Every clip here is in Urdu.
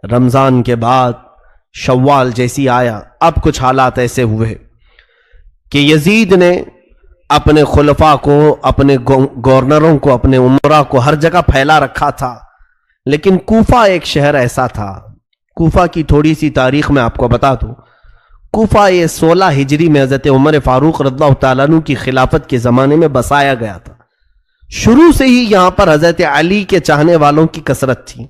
رمضان کے بعد شوال جیسی آیا، اب کچھ حالات ایسے ہوئے کہ یزید نے اپنے خلفاء کو، اپنے گورنروں کو، اپنے امراء کو ہر جگہ پھیلا رکھا تھا، لیکن کوفہ ایک شہر ایسا تھا۔ کوفہ کی تھوڑی سی تاریخ میں آپ کو بتا دوں، کوفہ یہ 16 ہجری میں حضرت عمر فاروق رضی اللہ تعالیٰ عنہ کی خلافت کے زمانے میں بسایا گیا تھا۔ شروع سے ہی یہاں پر حضرت علی کے چاہنے والوں کی کثرت تھی۔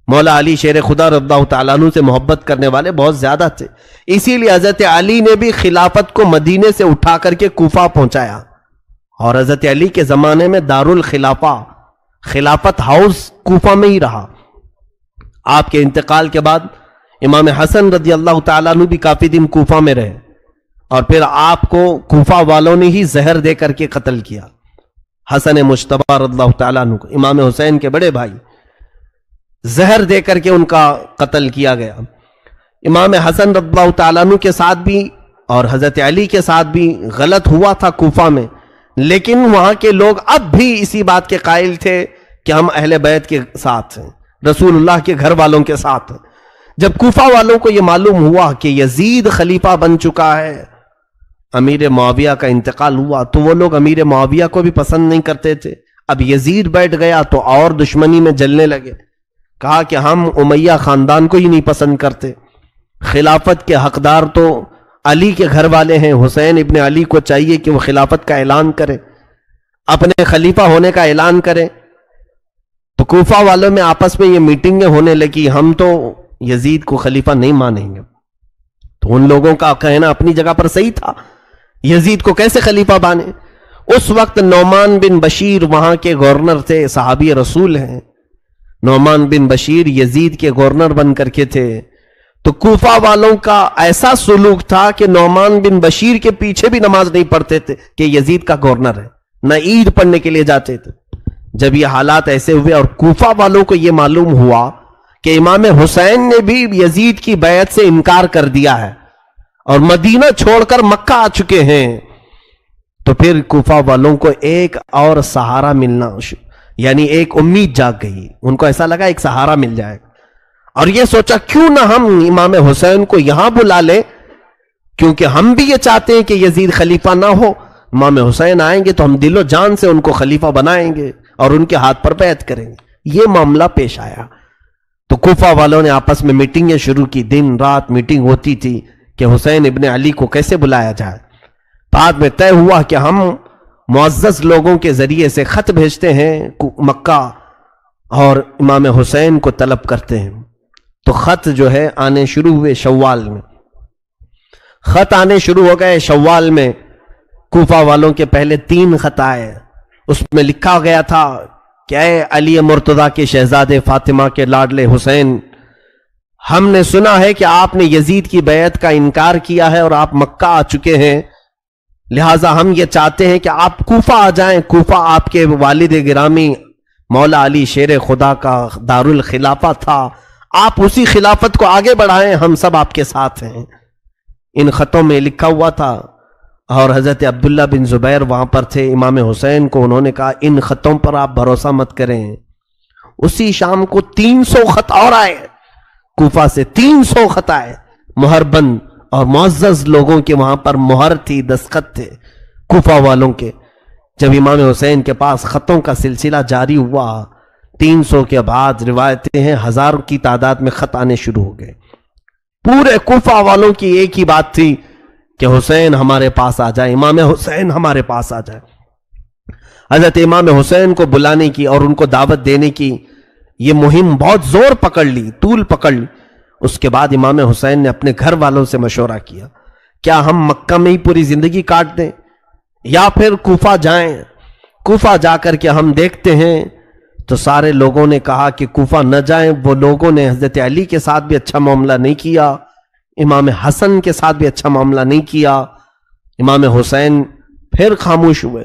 مولا علی شیر خدا رضی اللہ تعالیٰ عنہ سے محبت کرنے والے بہت زیادہ تھے، اسی لیے حضرت علی نے بھی خلافت کو مدینے سے اٹھا کر کے کوفہ پہنچایا، اور حضرت علی کے زمانے میں دارالخلافہ، خلافت ہاؤس کوفہ میں ہی رہا۔ آپ کے انتقال کے بعد امام حسن رضی اللہ تعالیٰ عنہ بھی کافی دن کوفہ میں رہے، اور پھر آپ کو کوفہ والوں نے ہی زہر دے کر کے قتل کیا۔ حسن مجتبی رضی اللہ تعالیٰ عنہ کو، امام حسین کے بڑے بھائی، زہر دے کر کے ان کا قتل کیا گیا۔ امام حسن رضی اللہ تعالیٰ عنہ کے ساتھ بھی اور حضرت علی کے ساتھ بھی غلط ہوا تھا کوفہ میں، لیکن وہاں کے لوگ اب بھی اسی بات کے قائل تھے کہ ہم اہل بیت کے ساتھ ہیں، رسول اللہ کے گھر والوں کے ساتھ ہیں۔ جب کوفہ والوں کو یہ معلوم ہوا کہ یزید خلیفہ بن چکا ہے، امیر معاویہ کا انتقال ہوا، تو وہ لوگ امیر معاویہ کو بھی پسند نہیں کرتے تھے۔ اب یزید بیٹھ گیا تو اور دشمنی میں جلنے لگے، کہا کہ ہم امیہ خاندان کو ہی نہیں پسند کرتے، خلافت کے حقدار تو علی کے گھر والے ہیں، حسین ابن علی کو چاہیے کہ وہ خلافت کا اعلان کرے، اپنے خلیفہ ہونے کا اعلان کرے۔ تو کوفہ والوں میں آپس میں یہ میٹنگیں ہونے لگی، ہم تو یزید کو خلیفہ نہیں مانیں گے۔ تو ان لوگوں کا کہنا اپنی جگہ پر صحیح تھا، یزید کو کیسے خلیفہ بانے۔ اس وقت نعمان بن بشیر وہاں کے گورنر تھے، صحابی رسول ہیں۔ نعمان بن بشیر یزید کے گورنر بن کر کے تھے، تو کوفہ والوں کا ایسا سلوک تھا کہ نعمان بن بشیر کے پیچھے بھی نماز نہیں پڑھتے تھے کہ یزید کا گورنر ہے، نہ عید پڑھنے کے لیے جاتے تھے۔ جب یہ حالات ایسے ہوئے اور کوفہ والوں کو یہ معلوم ہوا کہ امام حسین نے بھی یزید کی بیعت سے انکار کر دیا ہے اور مدینہ چھوڑ کر مکہ آ چکے ہیں، تو پھر کوفہ والوں کو ایک اور سہارا ملنا، یعنی ایک امید جاگ گئی، ان کو ایسا لگا ایک سہارا مل جائے گا، اور یہ سوچا کیوں نہ ہم امام حسین کو یہاں بلا لیں، کیونکہ ہم بھی یہ چاہتے ہیں کہ یزید خلیفہ نہ ہو۔ امام حسین آئیں گے تو ہم دل و جان سے ان کو خلیفہ بنائیں گے اور ان کے ہاتھ پر بیعت کریں گے۔ یہ معاملہ پیش آیا تو کوفہ والوں نے آپس میں میٹنگیں شروع کی، دن رات میٹنگ ہوتی تھی کہ حسین ابن علی کو کیسے بلایا جائے۔ بعد میں طے ہوا کہ ہم معزز لوگوں کے ذریعے سے خط بھیجتے ہیں مکہ اور امام حسین کو طلب کرتے ہیں۔ تو خط جو ہے آنے شروع ہوئے شوال میں، خط آنے شروع ہو گئے شوال میں۔ کوفہ والوں کے پہلے 3 خط آئے، اس میں لکھا گیا تھا کہ اے علی مرتضیٰ کے شہزادے فاطمہ کے لاڈلے حسین، ہم نے سنا ہے کہ آپ نے یزید کی بیعت کا انکار کیا ہے اور آپ مکہ آ چکے ہیں، لہٰذا ہم یہ چاہتے ہیں کہ آپ کوفہ آ جائیں۔ کوفہ آپ کے والد گرامی مولا علی شیر خدا کا دارالخلافہ تھا، آپ اسی خلافت کو آگے بڑھائیں، ہم سب آپ کے ساتھ ہیں۔ ان خطوں میں لکھا ہوا تھا، اور حضرت عبداللہ بن زبیر وہاں پر تھے، امام حسین کو انہوں نے کہا ان خطوں پر آپ بھروسہ مت کریں۔ اسی شام کو 300 خط اور آئے، کوفہ سے 300 خط آئے، مہر بند اور معزز لوگوں کے وہاں پر مہر تھی، دستخط تھے کوفہ والوں کے۔ جب امام حسین کے پاس خطوں کا سلسلہ جاری ہوا، 300 کے بعد روایتیں ہیں 1000 کی تعداد میں خط آنے شروع ہو گئے۔ پورے کوفہ والوں کی ایک ہی بات تھی کہ حسین ہمارے پاس آ جائے، امام حسین ہمارے پاس آ جائے۔ حضرت امام حسین کو بلانے کی اور ان کو دعوت دینے کی یہ مہم بہت زور پکڑ لی، طول پکڑ لی۔ اس کے بعد امام حسین نے اپنے گھر والوں سے مشورہ کیا، کیا ہم مکہ میں ہی پوری زندگی کاٹ دیں یا پھر کوفہ جائیں؟ کوفہ جا کر کے ہم دیکھتے ہیں۔ تو سارے لوگوں نے کہا کہ کوفہ نہ جائیں۔ وہ لوگوں نے حضرت علی کے ساتھ بھی اچھا معاملہ نہیں کیا، امام حسن کے ساتھ بھی اچھا معاملہ نہیں کیا۔ امام حسین پھر خاموش ہوئے۔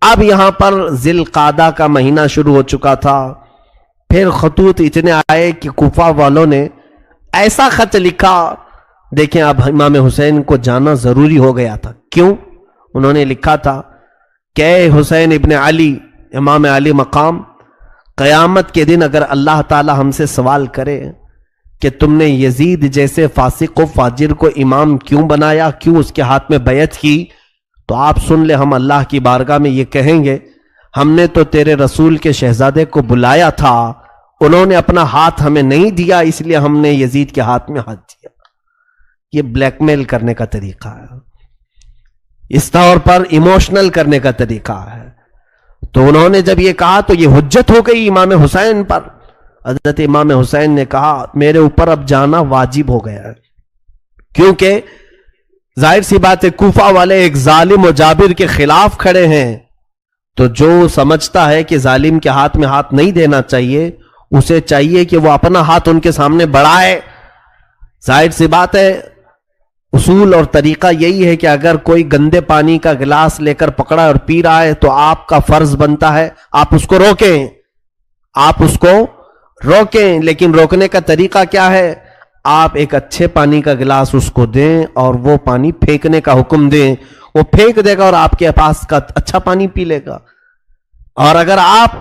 اب یہاں پر ذی القعدہ کا مہینہ شروع ہو چکا تھا، پھر خطوط اتنے آئے کہ کوفہ والوں نے ایسا خط لکھا، دیکھیں اب امام حسین کو جانا ضروری ہو گیا تھا۔ کیوں؟ انہوں نے لکھا تھا کہ اے حسین ابن علی، امام علی مقام، قیامت کے دن اگر اللہ تعالی ہم سے سوال کرے کہ تم نے یزید جیسے فاسق و فاجر کو امام کیوں بنایا، کیوں اس کے ہاتھ میں بیعت کی؟ تو آپ سن لے، ہم اللہ کی بارگاہ میں یہ کہیں گے، ہم نے تو تیرے رسول کے شہزادے کو بلایا تھا، انہوں نے اپنا ہاتھ ہمیں نہیں دیا، اس لیے ہم نے یزید کے ہاتھ میں ہاتھ دیا۔ یہ بلیک میل کرنے کا طریقہ ہے، اس طور پر ایموشنل کرنے کا طریقہ ہے۔ تو انہوں نے جب یہ کہا تو یہ حجت ہو گئی امام حسین پر۔ حضرت امام حسین نے کہا میرے اوپر اب جانا واجب ہو گیا ہے، کیونکہ ظاہر سی بات ہے کوفہ والے ایک ظالم و جابر کے خلاف کھڑے ہیں، تو جو سمجھتا ہے کہ ظالم کے ہاتھ میں ہاتھ نہیں دینا چاہیے، اسے چاہیے کہ وہ اپنا ہاتھ ان کے سامنے بڑھائے۔ ظاہر سی بات ہے اصول اور طریقہ یہی ہے کہ اگر کوئی گندے پانی کا گلاس لے کر پکڑا اور پی رہا ہے تو آپ کا فرض بنتا ہے آپ اس کو روکیں، آپ اس کو روکیں۔ لیکن روکنے کا طریقہ کیا ہے؟ آپ ایک اچھے پانی کا گلاس اس کو دیں اور وہ پانی پھینکنے کا حکم دیں، وہ پھینک دے گا اور آپ کے پاس کا اچھا پانی پی لے گا۔ اور اگر آپ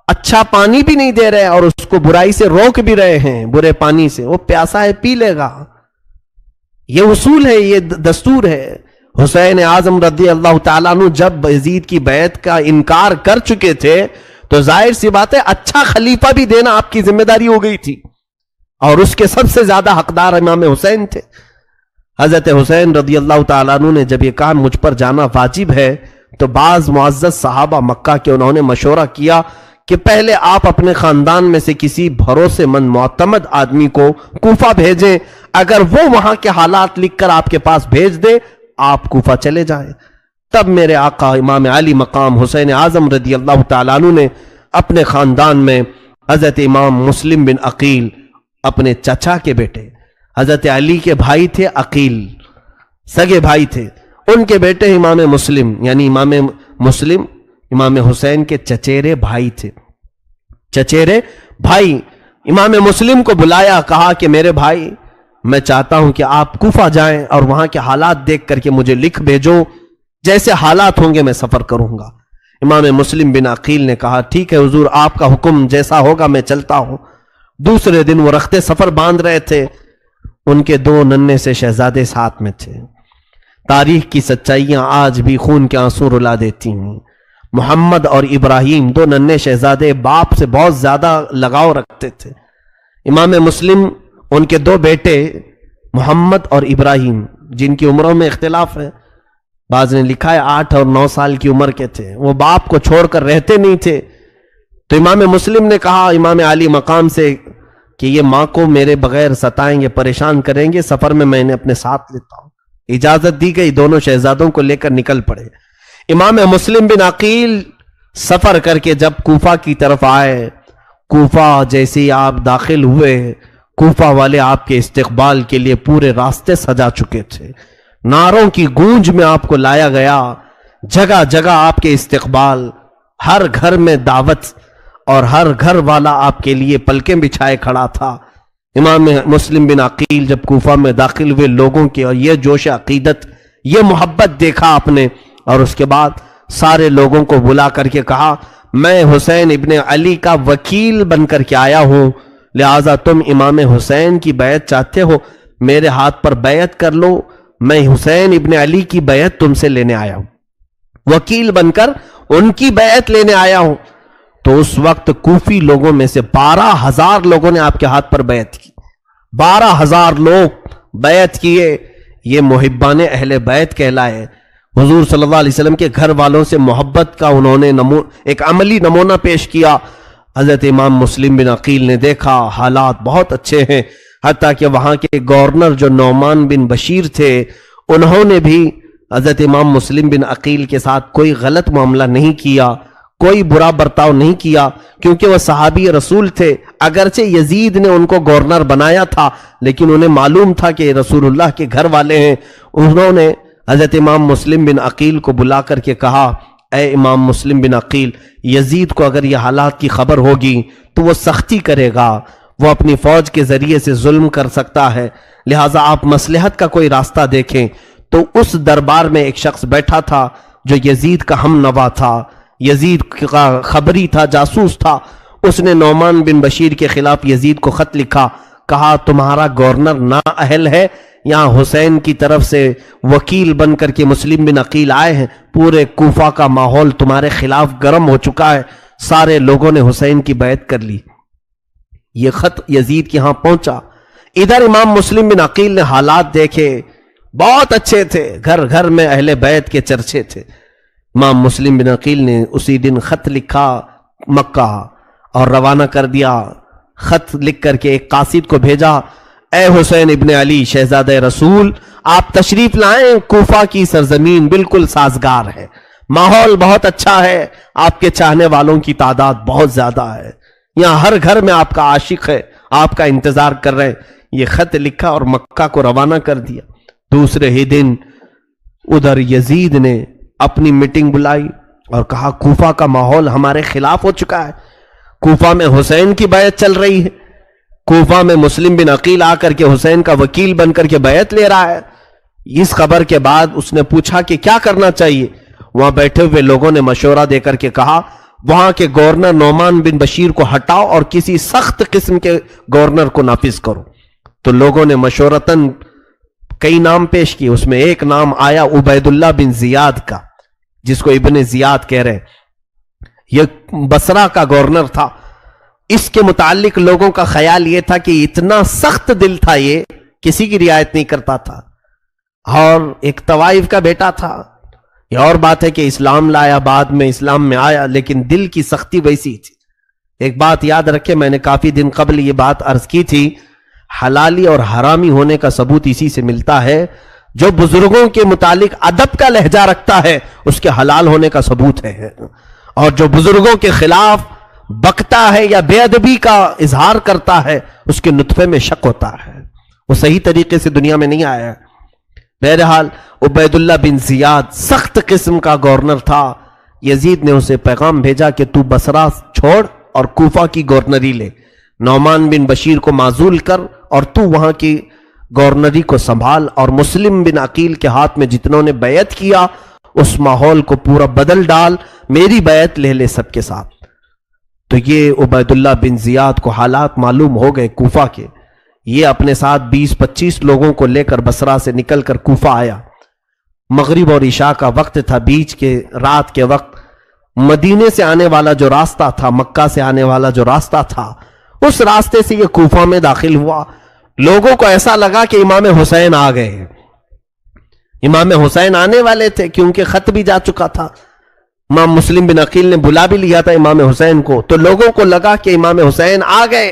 اچھا پانی بھی نہیں دے رہے اور اس کو برائی سے روک بھی رہے ہیں، برے پانی سے، وہ پیاسا ہے پی لے گا۔ یہ اصول ہے، یہ دستور ہے۔ حسین اعظم رضی اللہ تعالیٰ عنہ جب یزید کی بیعت کا انکار کر چکے تھے تو ظاہر سی بات ہے اچھا خلیفہ بھی دینا آپ کی ذمہ داری ہو گئی تھی، اور اس کے سب سے زیادہ حقدار امام حسین تھے۔ حضرت حسین رضی اللہ تعالیٰ عنہ نے جب یہ کہا مجھ پر جانا واجب ہے تو بعض معزز صحابہ مکہ کے انہوں نے مشورہ کیا کہ پہلے آپ اپنے خاندان میں سے کسی بھروسے مند معتمد آدمی کو کوفہ بھیجیں، اگر وہ وہاں کے حالات لکھ کر آپ کے پاس بھیج دے آپ کوفہ چلے جائیں۔ تب میرے آقا امام علی مقام حسین اعظم رضی اللہ تعالیٰ عنہ نے اپنے خاندان میں حضرت امام مسلم بن عقیل، اپنے چچا کے بیٹے، حضرت علی کے بھائی تھے عقیل، سگے بھائی تھے، ان کے بیٹے امام مسلم، یعنی امام مسلم امام حسین کے چچیرے بھائی تھے، چچیرے بھائی۔ امام مسلم کو بلایا، کہا کہ میرے بھائی میں چاہتا ہوں کہ آپ کوفہ جائیں اور وہاں کے حالات دیکھ کر کے مجھے لکھ بھیجو، جیسے حالات ہوں گے میں سفر کروں گا۔ امام مسلم بن عقیل نے کہا ٹھیک ہے حضور، آپ کا حکم جیسا ہوگا میں چلتا ہوں۔ دوسرے دن وہ رخت سفر باندھ رہے تھے، ان کے دو ننھے سے شہزادے ساتھ میں تھے۔ تاریخ کی سچائیاں آج بھی خون کے آنسو رلا دیتی ہیں۔ محمد اور ابراہیم دو ننھے شہزادے باپ سے بہت زیادہ لگاؤ رکھتے تھے۔ امام مسلم ان کے دو بیٹے محمد اور ابراہیم، جن کی عمروں میں اختلاف ہے، بعض نے لکھا ہے 8 اور 9 سال کی عمر کے تھے، وہ باپ کو چھوڑ کر رہتے نہیں تھے۔ تو امام مسلم نے کہا امام علی مقام سے کہ یہ ماں کو میرے بغیر ستائیں گے، پریشان کریں گے، سفر میں انہیں اپنے ساتھ لیتا ہوں۔ اجازت دی گئی، دونوں شہزادوں کو لے کر نکل پڑے۔ امام مسلم بن عقیل سفر کر کے جب کوفہ کی طرف آئے، کوفہ جیسے ہی آپ داخل ہوئے، کوفہ والے آپ کے استقبال کے لیے پورے راستے سجا چکے تھے، نعروں کی گونج میں آپ کو لایا گیا، جگہ جگہ آپ کے استقبال، ہر گھر میں دعوت، اور ہر گھر والا آپ کے لیے پلکیں بچھائے کھڑا تھا۔ امام مسلم بن عقیل جب کوفہ میں داخل ہوئے، لوگوں کی اور یہ جوش عقیدت، یہ محبت دیکھا آپ نے، اور اس کے بعد سارے لوگوں کو بلا کر کے کہا میں حسین ابن علی کا وکیل بن کر کے آیا ہوں، لہٰذا تم امام حسین کی بیعت چاہتے ہو، میرے ہاتھ پر بیعت کر لو، میں حسین ابن علی کی بیعت تم سے لینے آیا ہوں، وکیل بن کر ان کی بیعت لینے آیا ہوں۔ تو اس وقت کوفی لوگوں میں سے 12,000 لوگوں نے آپ کے ہاتھ پر بیعت کی، 12,000 لوگ بیعت کیے۔ یہ محبان اہل بیت کہلائے۔ حضور صلی اللہ علیہ وسلم کے گھر والوں سے محبت کا انہوں نے ایک عملی نمونہ پیش کیا۔ حضرت امام مسلم بن عقیل نے دیکھا حالات بہت اچھے ہیں، حتیٰ کہ وہاں کے گورنر جو نعمان بن بشیر تھے، انہوں نے بھی حضرت امام مسلم بن عقیل کے ساتھ کوئی غلط معاملہ نہیں کیا، کوئی برا برتاؤ نہیں کیا، کیونکہ وہ صحابی رسول تھے۔ اگرچہ یزید نے ان کو گورنر بنایا تھا، لیکن انہیں معلوم تھا کہ رسول اللہ کے گھر والے ہیں۔ انہوں نے حضرت امام مسلم بن عقیل کو بلا کر کے کہا اے امام مسلم بن عقیل، یزید کو اگر یہ حالات کی خبر ہوگی تو وہ سختی کرے گا، وہ اپنی فوج کے ذریعے سے ظلم کر سکتا ہے، لہٰذا آپ مصلحت کا کوئی راستہ دیکھیں۔ تو اس دربار میں ایک شخص بیٹھا تھا جو یزید کا ہم نوا تھا، یزید کا خبری تھا، جاسوس تھا۔ اس نے نعمان بن بشیر کے خلاف یزید کو خط لکھا، کہا تمہارا گورنر نااہل ہے، یہاں حسین کی طرف سے وکیل بن کر کے مسلم بن عقیل آئے ہیں، پورے کوفہ کا ماحول تمہارے خلاف گرم ہو چکا ہے، سارے لوگوں نے حسین کی بیعت کر لی۔ یہ خط یزید کے ہاں پہنچا۔ ادھر امام مسلم بن عقیل نے حالات دیکھے، بہت اچھے تھے، گھر گھر میں اہل بیعت کے چرچے تھے۔ امام مسلم بن عقیل نے اسی دن خط لکھا مکہ اور روانہ کر دیا۔ خط لکھ کر کے ایک قاصد کو بھیجا، اے حسین ابن علی شہزادہ رسول، آپ تشریف لائیں، کوفہ کی سرزمین بالکل سازگار ہے، ماحول بہت اچھا ہے، آپ کے چاہنے والوں کی تعداد بہت زیادہ ہے، یہاں ہر گھر میں آپ کا عاشق ہے، آپ کا انتظار کر رہے ہیں۔ یہ خط لکھا اور مکہ کو روانہ کر دیا۔ دوسرے ہی دن ادھر یزید نے اپنی میٹنگ بلائی اور کہا کوفہ کا ماحول ہمارے خلاف ہو چکا ہے، کوفہ میں حسین کی بیعت چل رہی ہے، کوفہ میں مسلم بن عقیل آ کر کے حسین کا وکیل بن کر کے بیعت لے رہا ہے۔ اس خبر کے بعد اس نے پوچھا کہ کیا کرنا چاہیے۔ وہاں بیٹھے ہوئے لوگوں نے مشورہ دے کر کے کہا وہاں کے گورنر نعمان بن بشیر کو ہٹاؤ اور کسی سخت قسم کے گورنر کو نافذ کرو۔ تو لوگوں نے مشورتاً کئی نام پیش کیے، اس میں ایک نام آیا عبید اللہ بن زیاد کا، جس کو ابن زیاد کہہ رہے ہیں۔ یہ بصرہ کا گورنر تھا۔ اس کے متعلق لوگوں کا خیال یہ تھا کہ اتنا سخت دل تھا، یہ کسی کی رعایت نہیں کرتا تھا، اور ایک طوائف کا بیٹا تھا۔ یہ اور بات ہے کہ اسلام لایا، بعد میں اسلام میں آیا، لیکن دل کی سختی ویسی تھی۔ ایک بات یاد رکھے، میں نے کافی دن قبل یہ بات عرض کی تھی، حلالی اور حرامی ہونے کا ثبوت اسی سے ملتا ہے۔ جو بزرگوں کے متعلق ادب کا لہجہ رکھتا ہے اس کے حلال ہونے کا ثبوت ہے، اور جو بزرگوں کے خلاف بکتا ہے یا بے ادبی کا اظہار کرتا ہے اس کے نطفے میں شک ہوتا ہے، وہ صحیح طریقے سے دنیا میں نہیں آیا ہے۔ بہرحال عبید اللہ بن زیاد سخت قسم کا گورنر تھا۔ یزید نے اسے پیغام بھیجا کہ تو بصرہ چھوڑ اور کوفہ کی گورنری لے، نعمان بن بشیر کو معزول کر اور تو وہاں کی گورنری کو سنبھال، اور مسلم بن عقیل کے ہاتھ میں جتنوں نے بیعت کیا اس ماحول کو پورا بدل ڈال، میری بیعت لے لے سب کے ساتھ۔ تو یہ عبید اللہ بن زیاد کو حالات معلوم ہو گئے کوفہ کے۔ یہ اپنے ساتھ 20-25 لوگوں کو لے کر بصرہ سے نکل کر کوفہ آیا۔ مغرب اور عشاء کا وقت تھا، بیچ کے رات کے وقت مدینے سے آنے والا جو راستہ تھا، مکہ سے آنے والا جو راستہ تھا، اس راستے سے یہ کوفہ میں داخل ہوا۔ لوگوں کو ایسا لگا کہ امام حسین آ گئے ہیں، امام حسین آنے والے تھے کیونکہ خط بھی جا چکا تھا۔ امام مسلم بن عقیل نے بلا بھی لیا تھا امام حسین کو، تو لوگوں کو لگا کہ امام حسین آ گئے،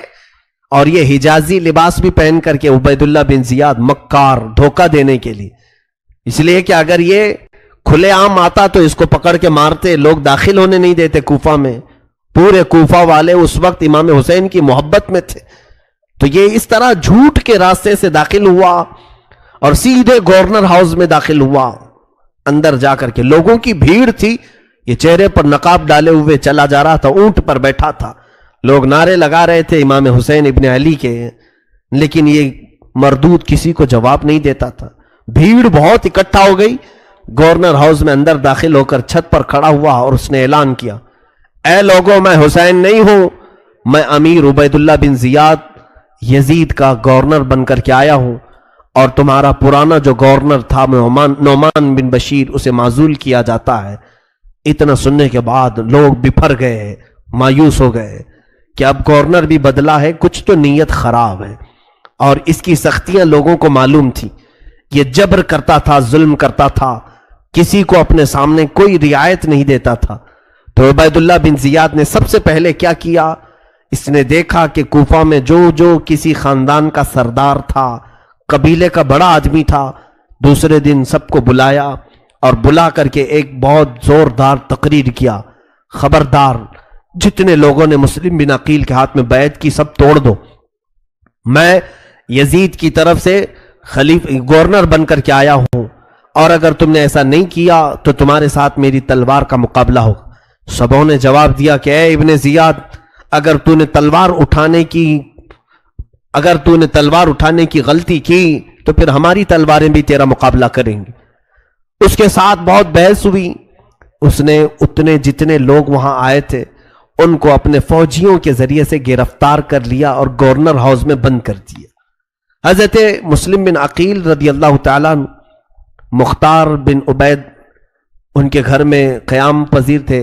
اور یہ حجازی لباس بھی پہن کر کے عبید اللہ بن زیاد مکار، دھوکہ دینے کے لیے، اس لیے کہ اگر یہ کھلے عام آتا تو اس کو پکڑ کے مارتے، لوگ داخل ہونے نہیں دیتے کوفہ میں۔ پورے کوفہ والے اس وقت امام حسین کی محبت میں تھے، تو یہ اس طرح جھوٹ کے راستے سے داخل ہوا اور سیدھے گورنر ہاؤس میں داخل ہوا۔ اندر جا کر کے لوگوں کی بھیڑ تھی، یہ چہرے پر نقاب ڈالے ہوئے چلا جا رہا تھا، اونٹ پر بیٹھا تھا، لوگ نعرے لگا رہے تھے امام حسین ابن علی کے، لیکن یہ مردود کسی کو جواب نہیں دیتا تھا۔ بھیڑ بہت اکٹھا ہو گئی، گورنر ہاؤس میں اندر داخل ہو کر چھت پر کھڑا ہوا اور اس نے اعلان کیا، اے لوگوں، میں حسین نہیں ہوں، میں امیر عبید اللہ بن زیاد یزید کا گورنر بن کر کے آیا ہوں، اور تمہارا پرانا جو گورنر تھا نعمان بن بشیر، اسے معزول کیا جاتا ہے۔ اتنا سننے کے بعد لوگ بپھر گئے، مایوس ہو گئے کہ اب گورنر بھی بدلا ہے، کچھ تو نیت خراب ہے، اور اس کی سختیاں لوگوں کو معلوم تھی۔ یہ جبر کرتا تھا، ظلم کرتا تھا، کسی کو اپنے سامنے کوئی رعایت نہیں دیتا تھا۔ تو عبید اللہ بن زیاد نے سب سے پہلے کیا کیا، اس نے دیکھا کہ کوفہ میں جو کسی خاندان کا سردار تھا، قبیلے کا بڑا آدمی تھا، دوسرے دن سب کو بلایا اور بلا کر کے ایک بہت زوردار تقریر کیا، خبردار جتنے لوگوں نے مسلم بن عقیل کے ہاتھ میں بیعت کی سب توڑ دو، میں یزید کی طرف سے گورنر بن کر کے آیا ہوں، اور اگر تم نے ایسا نہیں کیا تو تمہارے ساتھ میری تلوار کا مقابلہ ہوگا۔ سبوں نے جواب دیا کہ اے ابن زیاد، اگر تو نے تلوار اٹھانے کی غلطی کی تو پھر ہماری تلواریں بھی تیرا مقابلہ کریں گی۔ اس کے ساتھ بہت بحث ہوئی، اس نے اتنے جتنے لوگ وہاں آئے تھے ان کو اپنے فوجیوں کے ذریعے سے گرفتار کر لیا اور گورنر ہاؤس میں بند کر دیا۔ حضرت مسلم بن عقیل رضی اللہ تعالیٰ عنہ، مختار بن عبید ان کے گھر میں قیام پذیر تھے،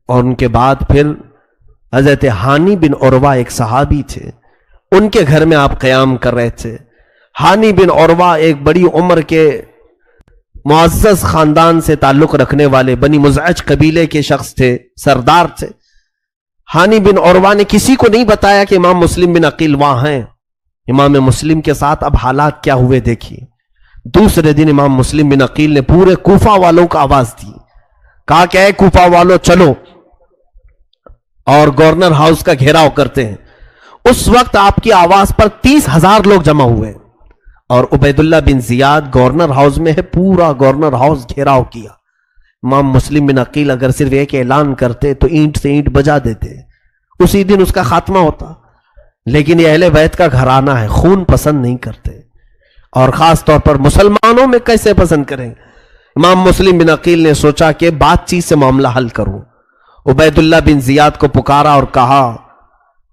اور ان کے بعد پھر حضرت ہانی بن عروہ ایک صحابی تھے، ان کے گھر میں آپ قیام کر رہے تھے۔ ہانی بن عروہ ایک بڑی عمر کے معزز خاندان سے تعلق رکھنے والے بنی مزعج قبیلے کے شخص تھے، سردار تھے۔ ہانی بن عروہ نے کسی کو نہیں بتایا کہ امام مسلم بن عقیل وہاں ہیں۔ امام مسلم کے ساتھ اب حالات کیا ہوئے دیکھیے۔ دوسرے دن امام مسلم بن عقیل نے پورے کوفہ والوں کو آواز دی، کہا کہ اے کوفہ والوں چلو اور گورنر ہاؤس کا گھیراؤ کرتے ہیں۔ اس وقت آپ کی آواز پر 30,000 لوگ جمع ہوئے، اور عبید اللہ بن زیاد گورنر ہاؤس میں ہے، پورا گورنر ہاؤس گھیراؤ کیا۔ امام مسلم بن عقیل اگر صرف ایک اعلان کرتے تو اینٹ سے اینٹ بجا دیتے، اسی دن اس کا خاتمہ ہوتا، لیکن یہ اہل بیت کا گھرانہ ہے، خون پسند نہیں کرتے، اور خاص طور پر مسلمانوں میں کیسے پسند کریں۔ امام مسلم بن عقیل نے سوچا کہ بات چیت سے معاملہ حل کروں۔ عبید اللہ بن زیاد کو پکارا اور کہا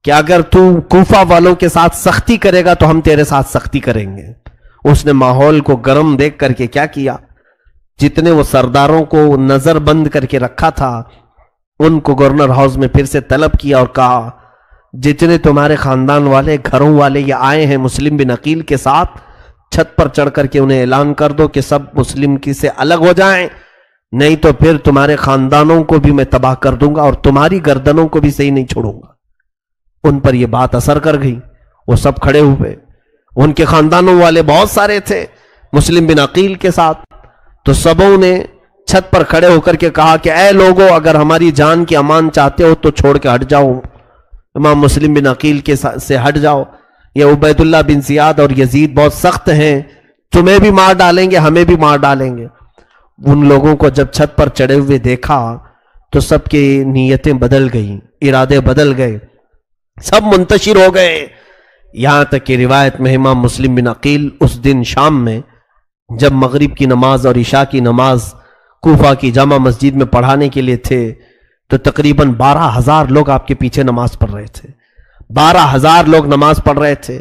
کہ اگر تو کوفہ والوں کے ساتھ سختی کرے گا تو ہم تیرے ساتھ سختی کریں گے۔ اس نے ماحول کو گرم دیکھ کر کے کیا کیا، جتنے وہ سرداروں کو نظر بند کر کے رکھا تھا ان کو گورنر ہاؤس میں پھر سے طلب کیا اور کہا جتنے تمہارے خاندان والے گھروں والے یہ آئے ہیں مسلم بن عقیل کے ساتھ، چھت پر چڑھ کر کے انہیں اعلان کر دو کہ سب مسلم کی سے الگ ہو جائیں، نہیں تو پھر تمہارے خاندانوں کو بھی میں تباہ کر دوں گا اور تمہاری گردنوں کو بھی صحیح نہیں چھوڑوں گا۔ ان پر یہ بات اثر کر گئی، وہ سب کھڑے ہوئے، ان کے خاندانوں والے بہت سارے تھے مسلم بن عقیل کے ساتھ، تو سبوں نے چھت پر کھڑے ہو کر کے کہا کہ اے لوگوں اگر ہماری جان کی امان چاہتے ہو تو چھوڑ کے ہٹ جاؤ، امام مسلم بن عقیل کے سے ہٹ جاؤ، یہ عبید اللہ بن زیاد اور یزید بہت سخت ہیں، تمہیں بھی مار ڈالیں گے ہمیں بھی مار ڈالیں گے۔ ان لوگوں کو جب چھت پر چڑھے ہوئے دیکھا تو سب کی نیتیں بدل گئیں، ارادے بدل گئے، سب منتشر ہو گئے، یہاں تک کہ روایت میں امام مسلم بن عقیل اس دن شام میں جب مغرب کی نماز اور عشاء کی نماز کوفہ کی جامع مسجد میں پڑھانے کے لیے تھے تو تقریباً 12,000 لوگ آپ کے پیچھے نماز پڑھ رہے تھے، 12,000 لوگ نماز پڑھ رہے تھے۔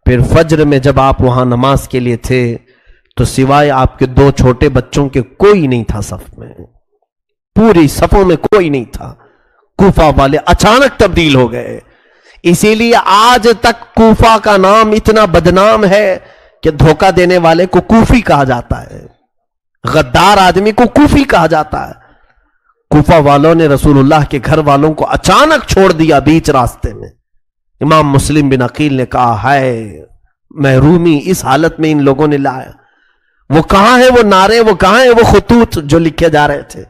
پھر فجر میں جب آپ وہاں نماز کے لیے تھے تو سوائے آپ کے 2 چھوٹے بچوں کے کوئی نہیں تھا صف میں، پوری صفوں میں کوئی نہیں تھا۔ کوفہ والے اچانک تبدیل ہو گئے، اسی لیے آج تک کوفہ کا نام اتنا بدنام ہے کہ دھوکہ دینے والے کو کوفی کہا جاتا ہے، غدار آدمی کو کوفی کہا جاتا ہے۔ کوفہ والوں نے رسول اللہ کے گھر والوں کو اچانک چھوڑ دیا بیچ راستے میں۔ امام مسلم بن عقیل نے کہا ہائے محرومی اس حالت میں ان لوگوں نے لایا، وہ کہاں ہے وہ نعرے، وہ کہاں ہے وہ خطوط جو لکھے جا رہے تھے۔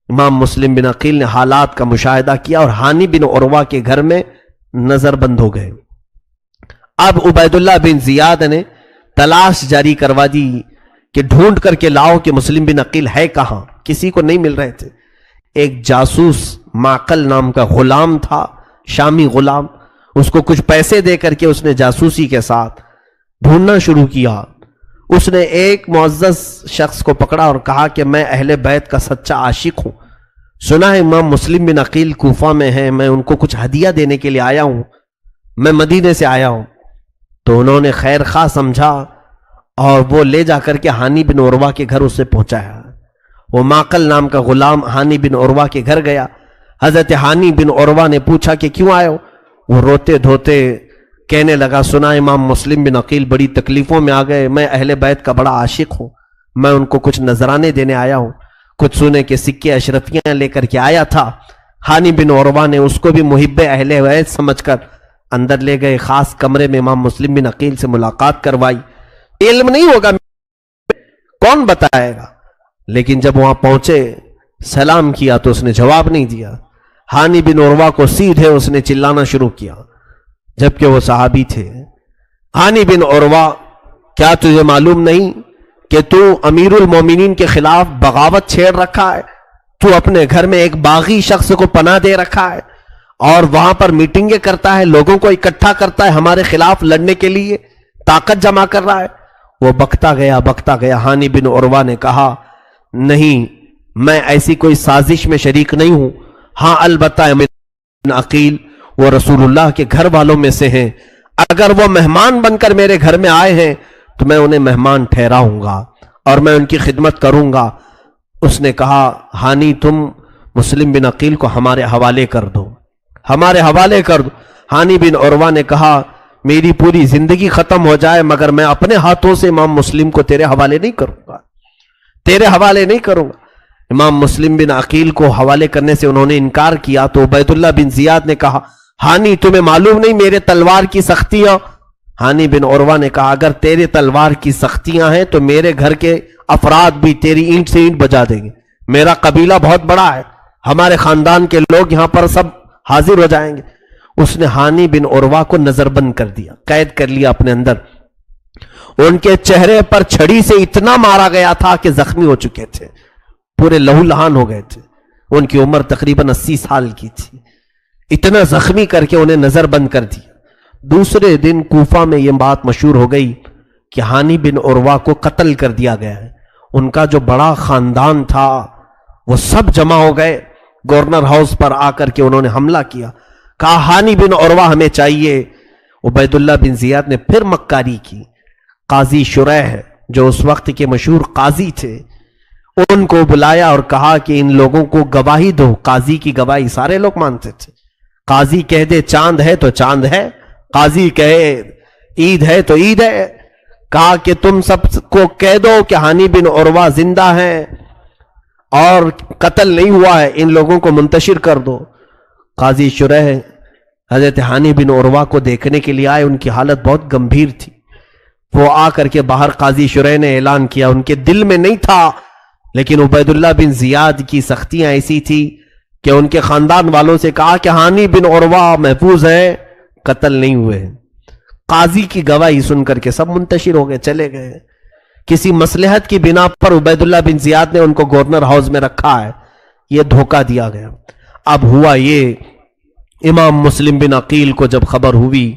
امام مسلم بن عقیل نے حالات کا مشاہدہ کیا اور ہانی بن عروہ کے گھر میں نظر بند ہو گئے۔ اب عبید اللہ بن زیاد نے تلاش جاری کروا دی کہ ڈھونڈ کر کے لاؤ کہ مسلم بن عقیل ہے کہاں، کسی کو نہیں مل رہے تھے۔ ایک جاسوس معقل نام کا غلام تھا، شامی غلام، اس کو کچھ پیسے دے کر کے اس نے جاسوسی کے ساتھ ڈھونڈنا شروع کیا۔ اس نے ایک معزز شخص کو پکڑا اور کہا کہ میں اہل بیت کا سچا عاشق ہوں، سنا ہے امام مسلم بن عقیل کوفہ میں ہیں، میں ان کو کچھ ہدیہ دینے کے لیے آیا ہوں، میں مدینے سے آیا ہوں۔ تو انہوں نے خیر خواہ سمجھا اور وہ لے جا کر کے ہانی بن عروہ کے گھر اسے پہنچایا۔ وہ معقل نام کا غلام ہانی بن عروہ کے گھر گیا۔ حضرت ہانی بن عروہ نے پوچھا کہ کیوں آئے ہو؟ وہ روتے دھوتے کہنے لگا سنا امام مسلم بن عقیل بڑی تکلیفوں میں آ گئے، میں اہل بیت کا بڑا عاشق ہوں، میں ان کو کچھ نذرانے دینے آیا ہوں، کچھ سونے کے سکے اشرفیاں لے کر کے آیا تھا۔ ہانی بن عروہ نے اس کو بھی محب اہل بیت سمجھ کر اندر لے گئے، خاص کمرے میں امام مسلم بن عقیل سے ملاقات کروائی۔ علم نہیں ہوگا کون بتائے گا، لیکن جب وہاں پہنچے سلام کیا تو اس نے جواب نہیں دیا۔ ہانی بن عروہ کو سیدھے اس نے چلانا شروع کیا جبکہ وہ صحابی تھے۔ ہانی بن عروہ کیا تجھے معلوم نہیں کہ تو امیر المومنین کے خلاف بغاوت چھیڑ رکھا ہے، تو اپنے گھر میں ایک باغی شخص کو پناہ دے رکھا ہے اور وہاں پر میٹنگیں کرتا ہے، لوگوں کو اکٹھا کرتا ہے، ہمارے خلاف لڑنے کے لیے طاقت جمع کر رہا ہے۔ وہ بکتا گیا۔ ہانی بن عروہ نے کہا نہیں، میں ایسی کوئی سازش میں شریک نہیں ہوں، ہاں البتہ بن عقیل وہ رسول اللہ کے گھر والوں میں سے ہیں، اگر وہ مہمان بن کر میرے گھر میں آئے ہیں تو میں انہیں مہمان ٹھہراؤں گا اور میں ان کی خدمت کروں گا۔ اس نے کہا ہانی تم مسلم بن عقیل کو ہمارے حوالے کر دو، ہمارے حوالے کر دو۔ ہانی بن عروہ نے کہا میری پوری زندگی ختم ہو جائے مگر میں اپنے ہاتھوں سے امام مسلم کو تیرے حوالے نہیں کروں گا، تیرے حوالے نہیں کروں گا۔ امام مسلم بن عقیل کو حوالے کرنے سے انہوں نے انکار کیا تو عبید اللہ بن زیاد نے کہا ہانی تمہیں معلوم نہیں میرے تلوار کی سختیاں؟ ہانی بن عروہ نے کہا اگر تیرے تلوار کی سختیاں ہیں تو میرے گھر کے افراد بھی تیری اینٹ سے اینٹ بجا دیں گے، میرا قبیلہ بہت بڑا ہے، ہمارے خاندان کے لوگ یہاں پر سب حاضر ہو جائیں گے۔ اس نے ہانی بن عروہ کو نظر بند کر دیا، قید کر لیا اپنے اندر۔ ان کے چہرے پر چھڑی سے اتنا مارا گیا تھا کہ زخمی ہو چکے تھے، پورے لہو لہان ہو گئے تھے، ان کی عمر تقریباً 80 سال کی تھی، اتنا زخمی کر کے انہیں نظر بند کر دیا۔ دوسرے دن کوفہ میں یہ بات مشہور ہو گئی کہ ہانی بن عروہ کو قتل کر دیا گیا ہے۔ ان کا جو بڑا خاندان تھا وہ سب جمع ہو گئے گورنر ہاؤس پر، آ کر کے انہوں نے حملہ کیا، کہا ہانی بن عروہ ہمیں چاہیے۔ عبید اللہ بن زیاد نے پھر مکاری کی، قاضی شریح جو اس وقت کے مشہور قاضی تھے ان کو بلایا اور کہا کہ ان لوگوں کو گواہی دو۔ قاضی کی گواہی سارے لوگ مانتے تھے، قاضی کہہ دے چاند ہے تو چاند ہے، قاضی کہے عید ہے تو عید ہے۔ کہا کہ تم سب کو کہہ دو کہ ہانی بن عروہ زندہ ہیں اور قتل نہیں ہوا ہے، ان لوگوں کو منتشر کر دو۔ قاضی شریح حضرت ہانی بن عروہ کو دیکھنے کے لیے آئے، ان کی حالت بہت گمبھیر تھی۔ وہ آ کر کے باہر قاضی شریح نے اعلان کیا، ان کے دل میں نہیں تھا لیکن عبید اللہ بن زیاد کی سختیاں ایسی تھی کہ ان کے خاندان والوں سے کہا کہ ہانی بن عروہ محفوظ ہیں، قتل نہیں ہوئے۔ قاضی کی گواہی سن کر کے سب منتشر ہو گئے، چلے گئے۔ کسی مصلحت کی بنا پر عبید اللہ بن زیاد نے ان کو گورنر ہاؤس میں رکھا ہے، یہ دھوکہ دیا گیا۔ اب ہوا یہ، امام مسلم بن عقیل کو جب خبر ہوئی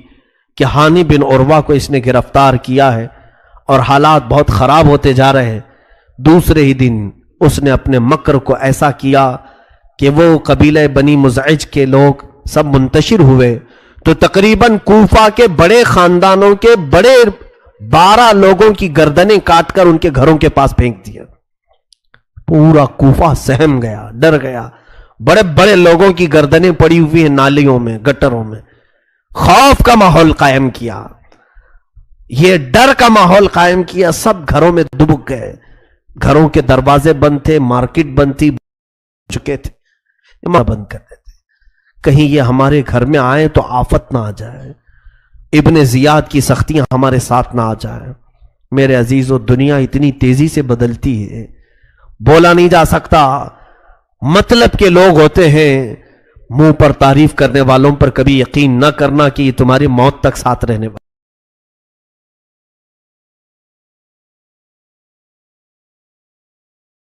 کہ ہانی بن عروہ کو اس نے گرفتار کیا ہے اور حالات بہت خراب ہوتے جا رہے ہیں، دوسرے ہی دن اس نے اپنے مکر کو ایسا کیا کہ وہ قبیلہ بنی مزعج کے لوگ سب منتشر ہوئے تو تقریباً کوفہ کے بڑے خاندانوں کے بڑے 12 لوگوں کی گردنیں کاٹ کر ان کے گھروں کے پاس پھینک دیا۔ پورا کوفہ سہم گیا، ڈر گیا، بڑے بڑے لوگوں کی گردنیں پڑی ہوئی ہیں نالیوں میں، گٹروں میں۔ خوف کا ماحول قائم کیا، یہ ڈر کا ماحول قائم کیا، سب گھروں میں دبک گئے، گھروں کے دروازے بند تھے، مارکیٹ بند تھی، چکے تھے، بند کر دیتے کہیں یہ ہمارے گھر میں آئے تو آفت نہ آ جائے، ابن زیاد کی سختیاں ہمارے ساتھ نہ آ جائے۔ میرے عزیزو، دنیا اتنی تیزی سے بدلتی ہے، بولا نہیں جا سکتا۔ مطلب کے لوگ ہوتے ہیں، منہ پر تعریف کرنے والوں پر کبھی یقین نہ کرنا کہ یہ تمہاری موت تک ساتھ رہنے والے۔